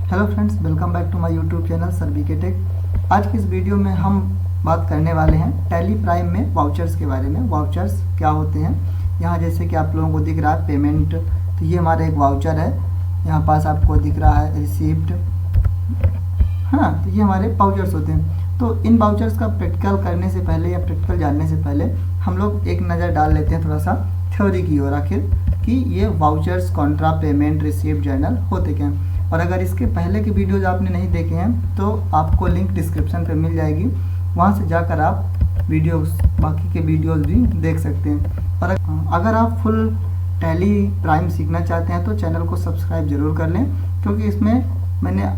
Hello friends, welcome back to my YouTube channel Sir B K Tech. आज की इस video में हम बात करने वाले हैं टैली प्राइम में वाउचर्स के बारे में। वाउचर्स क्या होते हैं, यहाँ जैसे कि आप लोगों को दिख रहा है पेमेंट, तो ये हमारा एक वाउचर है। यहाँ पास आपको दिख रहा है रिसीप्ट, हाँ, तो ये हमारे वाउचर्स होते हैं। तो इन वाउचर्स का प्रैक्टिकल करने से पहले या प्रैक्टिकल जानने से पहले हम लोग एक नज़र डाल लेते हैं थोड़ा सा थ्योरी की ओर, आखिर कि ये vouchers, Contra, payment, receipt, journal होते क्या हैं। और अगर इसके पहले के वीडियोज आपने नहीं देखे हैं तो आपको लिंक डिस्क्रिप्शन पे मिल जाएगी, वहाँ से जाकर आप वीडियोस, बाकी के वीडियोस भी देख सकते हैं। और अगर आप फुल टैली प्राइम सीखना चाहते हैं तो चैनल को सब्सक्राइब जरूर कर लें, क्योंकि इसमें मैंने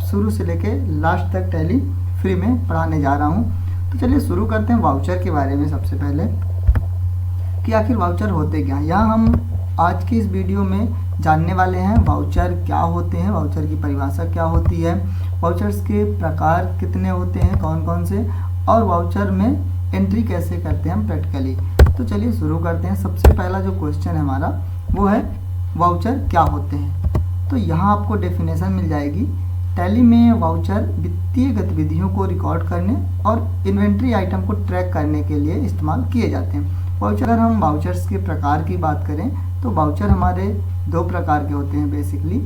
शुरू से लेके लास्ट तक टैली फ्री में पढ़ाने जा रहा हूँ। तो चलिए शुरू करते हैं वाउचर के बारे में। सबसे पहले कि आखिर वाउचर होते क्या हैं, यहाँ हम आज की इस वीडियो में जानने वाले हैं वाउचर क्या होते हैं, वाउचर की परिभाषा क्या होती है, वाउचर्स के प्रकार कितने होते हैं, कौन कौन से, और वाउचर में एंट्री कैसे करते हैं हम प्रैक्टिकली। तो चलिए शुरू करते हैं। सबसे पहला जो क्वेश्चन है हमारा वो है वाउचर क्या होते हैं। तो यहाँ आपको डेफिनेशन मिल जाएगी। टैली में वाउचर वित्तीय गतिविधियों को रिकॉर्ड करने और इन्वेंट्री आइटम को ट्रैक करने के लिए इस्तेमाल किए जाते हैं। वाउचर, अगर हम वाउचर्स के प्रकार की बात करें तो वाउचर हमारे दो प्रकार के होते हैं बेसिकली।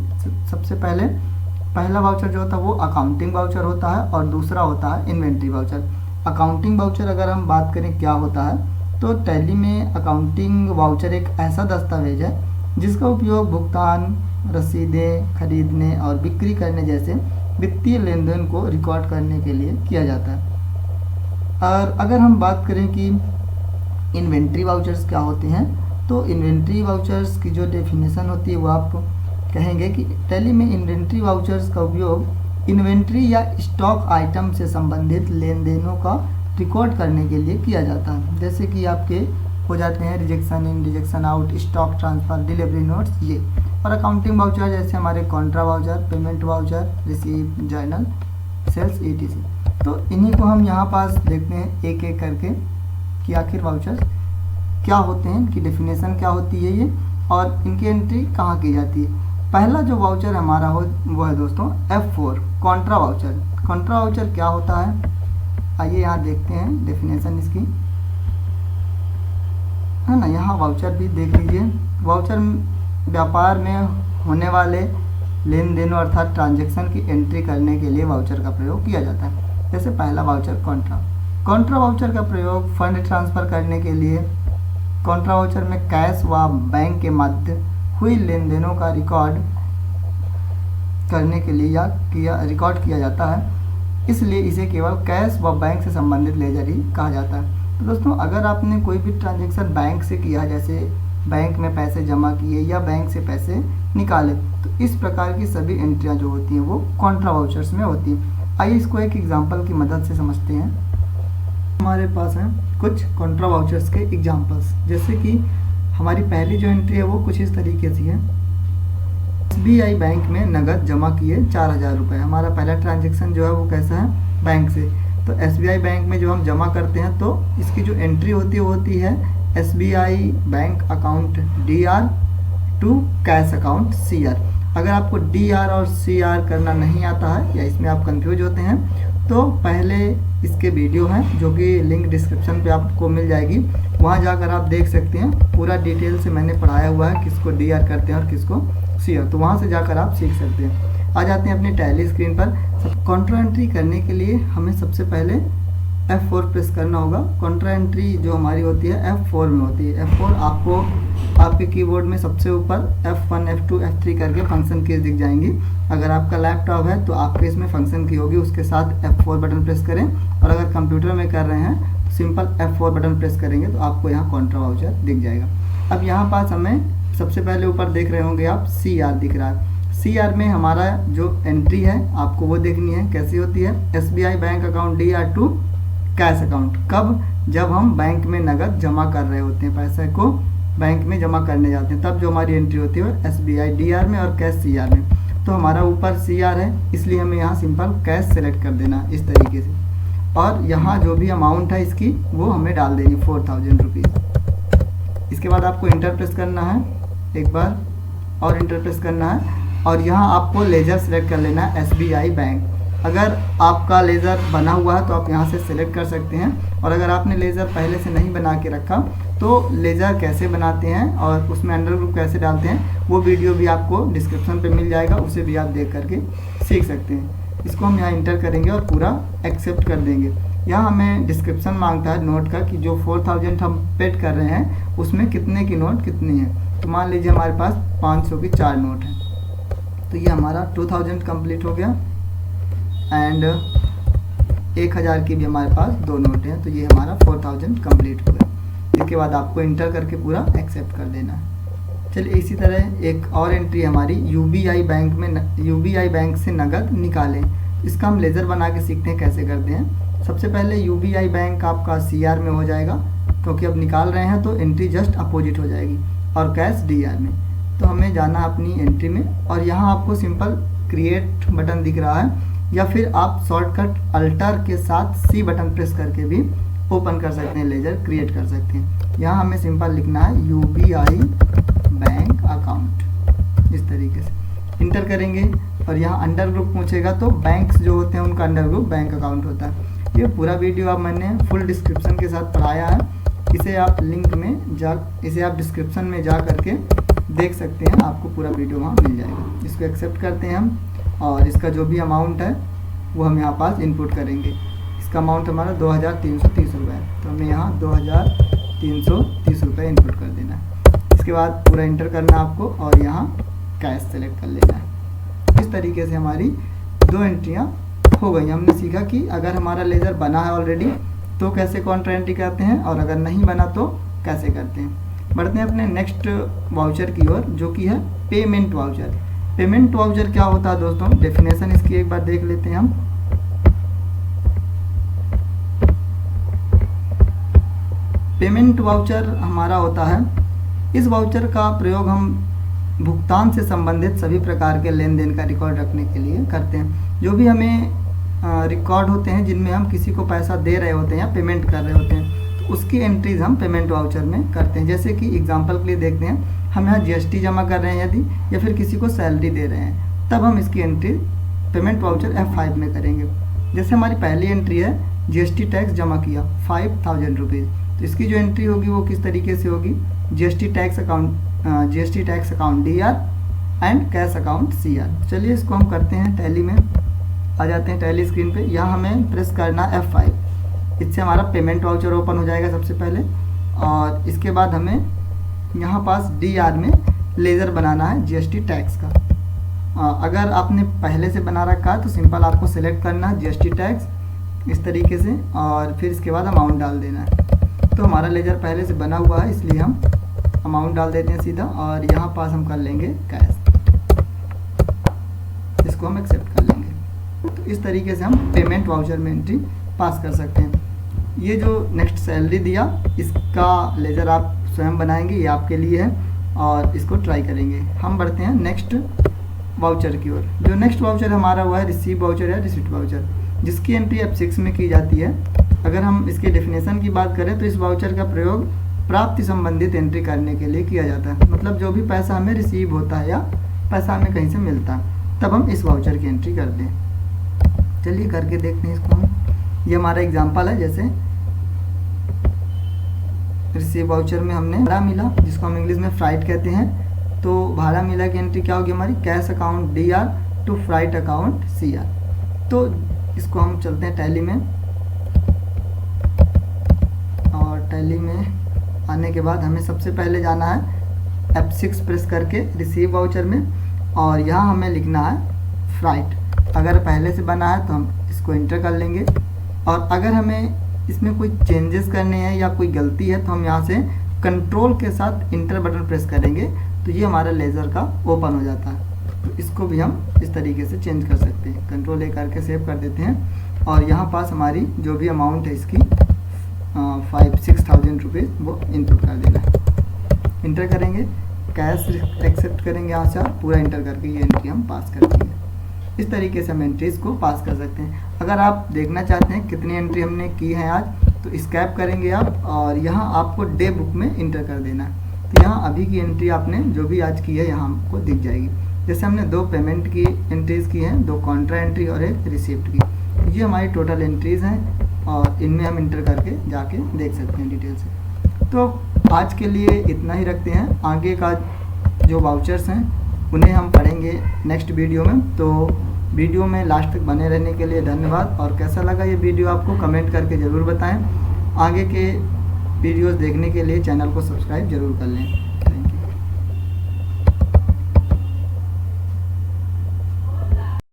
सबसे पहला वाउचर जो होता है वो अकाउंटिंग वाउचर होता है और दूसरा होता है इन्वेंट्री वाउचर। अकाउंटिंग वाउचर अगर हम बात करें क्या होता है, तो टैली में अकाउंटिंग वाउचर एक ऐसा दस्तावेज है जिसका उपयोग भुगतान, रसीदें खरीदने और बिक्री करने जैसे वित्तीय लेन देन को रिकॉर्ड करने के लिए किया जाता है। और अगर हम बात करें कि इन्वेंट्री वाउचर्स क्या होते हैं, तो इन्वेंट्री वाउचर्स की जो डेफिनेशन होती है वो आप कहेंगे कि टैली में इन्वेंट्री वाउचर्स का उपयोग इन्वेंट्री या स्टॉक आइटम से संबंधित लेन देनों का रिकॉर्ड करने के लिए किया जाता है। जैसे कि आपके हो जाते हैं rejection in, rejection out, stock transfer, delivery notes, ये। और अकाउंटिंग वाउचर जैसे हमारे contra voucher, payment voucher, receipt, journal, sales, ETC। तो इन्हीं को हम यहाँ पास देखते हैं एक एक करके कि आखिर वाउचर्स क्या होते हैं, इनकी डेफिनेशन क्या होती है ये, और इनकी एंट्री कहाँ की जाती है। पहला जो वाउचर हमारा हो वो है दोस्तों F4 Contra voucher. Contra voucher क्या होता है, आइए यहाँ देखते हैं डेफिनेशन इसकी, है ना। यहाँ वाउचर भी देख लीजिए। वाउचर व्यापार में होने वाले लेन देनों अर्थात ट्रांजैक्शन की एंट्री करने के लिए वाउचर का प्रयोग किया जाता है। जैसे पहला वाउचर कॉन्ट्रा वाउचर का प्रयोग फंड ट्रांसफ़र करने के लिए, कॉन्ट्रा वाउचर में कैश व बैंक के मध्य हुई लेन देनों का रिकॉर्ड करने के लिए रिकॉर्ड किया जाता है, इसलिए इसे केवल कैश व बैंक से संबंधित लेजर ही कहा जाता है। तो दोस्तों, अगर आपने कोई भी ट्रांजैक्शन बैंक से किया, जैसे बैंक में पैसे जमा किए या बैंक से पैसे निकाले, तो इस प्रकार की सभी एंट्रियाँ जो होती हैं वो कॉन्ट्रा वाउचर्स में होती हैं। आइए इसको एक एग्जाम्पल की मदद से समझते हैं। हमारे पास हैं कुछ कॉन्ट्रा वाउचर्स के एग्जांपल्स। जैसे कि हमारी पहली जो एंट्री है वो कुछ इस तरीके से है। SBI बैंक में नगद जमा किए 4000 रुपये। हमारा पहला ट्रांजैक्शन जो है वो कैसा है, बैंक से। तो SBI बैंक में जो हम जमा करते हैं तो इसकी जो एंट्री होती है वो होती है SBI bank account DR to cash account CR। अगर आपको DR और CR करना नहीं आता है या इसमें आप कंफ्यूज होते हैं तो पहले इसके वीडियो हैं जो कि लिंक डिस्क्रिप्शन पे आपको मिल जाएगी, वहाँ जाकर आप देख सकते हैं। पूरा डिटेल से मैंने पढ़ाया हुआ है किसको DR करते हैं और किसको CR, तो वहाँ से जाकर आप सीख सकते हैं। आ जाते हैं अपनी टैली स्क्रीन पर। कॉन्ट्रा एंट्री करने के लिए हमें सबसे पहले F4 प्रेस करना होगा। कॉन्ट्रा एंट्री जो हमारी होती है F4 में होती है। F4 आपको आपके कीबोर्ड में सबसे ऊपर F1, F2, F3 करके फंक्शन कीज दिख जाएंगी। अगर आपका लैपटॉप है तो आपके इसमें फंक्शन की होगी, उसके साथ F4 बटन प्रेस करें। और अगर कंप्यूटर में कर रहे हैं तो सिंपल F4 बटन प्रेस करेंगे तो आपको यहाँ कॉन्ट्रा वाउचर दिख जाएगा। अब यहाँ पास हमें सबसे पहले ऊपर देख रहे होंगे आप CR दिख रहा है। CR में हमारा जो एंट्री है आपको वो देखनी है, कैसी होती है। SBI bank account DR to cash account. कब, जब हम बैंक में नगद जमा कर रहे होते हैं, पैसे को बैंक में जमा करने जाते हैं, तब जो हमारी एंट्री होती है SBI DR में और कैश CR में। तो हमारा ऊपर CR है इसलिए हमें यहाँ सिंपल कैश सेलेक्ट कर देना इस तरीके से, और यहाँ जो भी अमाउंट है इसकी वो हमें डाल देनी 4000 रुपीज़। इसके बाद आपको इंटर प्रेस करना है एक बार और इंटर प्रेस करना है और यहाँ आपको लेज़र सेलेक्ट कर लेना है SBI बैंक। अगर आपका लेज़र बना हुआ है तो आप यहाँ से सिलेक्ट कर सकते हैं, और अगर आपने लेज़र पहले से नहीं बना के रखा तो लेज़र कैसे बनाते हैं और उसमें अंडर ग्रुप कैसे डालते हैं वो वीडियो भी आपको डिस्क्रिप्शन पे मिल जाएगा, उसे भी आप देख करके सीख सकते हैं। इसको हम यहाँ इंटर करेंगे और पूरा एक्सेप्ट कर देंगे। यहाँ हमें डिस्क्रिप्शन मांगता है नोट का कि जो 4000 हम पेड कर रहे हैं उसमें कितने की नोट कितनी है। तो मान लीजिए हमारे पास 500 की 4 नोट है, तो ये हमारा 2000 कंप्लीट हो गया। एंड 1000 की भी हमारे पास 2 नोट हैं, तो ये हमारा 4000 कंप्लीट हो गया। इसके बाद आपको इंटर करके पूरा एक्सेप्ट कर देना है। चलिए इसी तरह एक और एंट्री हमारी UBI बैंक में UBI बैंक से नगद निकालें। इसका हम लेज़र बना के सीखते हैं कैसे करते हैं। सबसे पहले UBI बैंक आपका CR में हो जाएगा, क्योंकि अब निकाल रहे हैं तो एंट्री जस्ट अपोजिट हो जाएगी, और कैश DR में। तो हमें जाना अपनी एंट्री में, और यहाँ आपको सिंपल क्रिएट बटन दिख रहा है, या फिर आप शॉर्टकट अल्टर के साथ C बटन प्रेस करके भी ओपन कर सकते हैं, लेज़र क्रिएट कर सकते हैं। यहाँ हमें सिंपल लिखना है UBI बैंक अकाउंट, इस तरीके से इंटर करेंगे। और यहाँ अंडर ग्रुप पूछेगा तो बैंक्स जो होते हैं उनका अंडर ग्रुप बैंक अकाउंट होता है। ये पूरा वीडियो आप मैंने फुल डिस्क्रिप्शन के साथ पढ़ाया है, इसे आप इसे आप डिस्क्रिप्शन में जा करके देख सकते हैं, आपको पूरा वीडियो वहाँ मिल जाएगा। इसको एक्सेप्ट करते हैं हम, और इसका जो भी अमाउंट है वो हम यहाँ पास इनपुट करेंगे। इसका अमाउंट हमारा 2330 रुपये है, तो हमें यहाँ 2330 रुपये इनपुट कर देना है। इसके बाद पूरा इंटर करना आपको, और यहाँ कैश सेलेक्ट कर लेना है। इस तरीके से हमारी 2 एंट्रियाँ हो गई। हमने सीखा कि अगर हमारा लेज़र बना है ऑलरेडी तो कैसे काउंटर एंट्री करते हैं, और अगर नहीं बना तो कैसे करते हैं। बढ़ते हैं अपने नेक्स्ट वाउचर की ओर, जो कि है पेमेंट वाउचर। पेमेंट वाउचर क्या होता है दोस्तों, डेफिनेशन इसकी एक बार देख लेते हैं हम। पेमेंट वाउचर हमारा होता है, इस वाउचर का प्रयोग हम भुगतान से संबंधित सभी प्रकार के लेन देन का रिकॉर्ड रखने के लिए करते हैं। जो भी हमें रिकॉर्ड होते हैं जिनमें हम किसी को पैसा दे रहे होते हैं या पेमेंट कर रहे होते हैं, तो उसकी एंट्रीज हम पेमेंट वाउचर में करते हैं। जैसे कि एग्जांपल के लिए देखते हैं, हम यहाँ GST जमा कर रहे हैं यदि, या फिर किसी को सैलरी दे रहे हैं, तब हम इसकी एंट्री पेमेंट वाउचर F5 में करेंगे। जैसे हमारी पहली एंट्री है GST टैक्स जमा किया 5000 रुपीज़, तो इसकी जो एंट्री होगी वो किस तरीके से होगी, GST tax account DR and cash account CR। चलिए इसको हम करते हैं टैली में। आ जाते हैं टैली स्क्रीन पे, यहाँ हमें प्रेस करना F5। इससे हमारा पेमेंट वाउचर ओपन हो जाएगा सबसे पहले, और इसके बाद हमें यहाँ पास DR में लेज़र बनाना है GST टैक्स का। अगर आपने पहले से बना रखा है तो सिंपल आपको सेलेक्ट करना है GST टैक्स इस तरीके से, और फिर इसके बाद अमाउंट डाल देना है। तो हमारा लेज़र पहले से बना हुआ है, इसलिए हम अमाउंट डाल देते हैं सीधा, और यहाँ पास हम कर लेंगे कैश, इसको हम एक्सेप्ट कर लेंगे। तो इस तरीके से हम पेमेंट वाउचर में एंट्री पास कर सकते हैं। ये जो नेक्स्ट सैलरी दिया, इसका लेज़र आप स्वयं बनाएंगे, ये आपके लिए है, और इसको ट्राई करेंगे। हम बढ़ते हैं नेक्स्ट वाउचर की ओर। जो नेक्स्ट वाउचर हमारा हुआ है रिसीव वाउचर या रिसीट वाउचर, जिसकी एंट्री F6 में की जाती है। अगर हम इसके डेफिनेशन की बात करें तो इस वाउचर का प्रयोग प्राप्ति संबंधित एंट्री करने के लिए किया जाता है। मतलब जो भी पैसा हमें रिसीव होता है या पैसा हमें कहीं से मिलता है, तब हम इस वाउचर की एंट्री करते हैं। चलिए करके देखते हैं इसको हम। ये हमारा एग्जांपल है, जैसे रिसीव वाउचर में हमने भाड़ा मिला, जिसको हम इंग्लिश में फ्राइट कहते हैं। तो भाड़ा मिला की एंट्री क्या होगी हमारी, cash account DR to freight account CR। तो इसको हम चलते हैं टैली में, और टैली में आने के बाद हमें सबसे पहले जाना है F6 प्रेस करके रिसीव वाउचर में, और यहाँ हमें लिखना है फ्राइट। अगर पहले से बना है तो हम इसको इंटर कर लेंगे, और अगर हमें इसमें कोई चेंजेस करने हैं या कोई गलती है तो हम यहाँ से कंट्रोल के साथ इंटर बटन प्रेस करेंगे, तो ये हमारा लेज़र का ओपन हो जाता है। तो इसको भी हम इस तरीके से चेंज कर सकते हैं। कंट्रोल A करके सेव कर देते हैं, और यहाँ पास हमारी जो भी अमाउंट है इसकी 6000 रुपीज़ वो इनपुट कर देना है। इंटर करेंगे, कैश एक्सेप्ट करेंगे, यहाँ से पूरा इंटर करके ये एंट्री हम पास कर देंगे। इस तरीके से हम एंट्रीज़ को पास कर सकते हैं। अगर आप देखना चाहते हैं कितनी एंट्री हमने की है आज, तो स्कैप करेंगे आप, और यहाँ आपको डे बुक में इंटर कर देना है। तो यहाँ अभी की एंट्री आपने जो भी आज की है यहाँ हमको दिख जाएगी। जैसे हमने 2 पेमेंट की एंट्रीज़ की हैं, 2 कॉन्ट्रा एंट्री और एक रिसिप्ट की। ये हमारी टोटल एंट्रीज़ हैं और इनमें हम इंटर करके जाके देख सकते हैं डिटेल से। तो आज के लिए इतना ही रखते हैं। आगे का जो वाउचर्स हैं उन्हें हम पढ़ेंगे नेक्स्ट वीडियो में। तो वीडियो में लास्ट तक बने रहने के लिए धन्यवाद। और कैसा लगा ये वीडियो आपको कमेंट करके ज़रूर बताएं। आगे के वीडियोस देखने के लिए चैनल को सब्सक्राइब ज़रूर कर लें।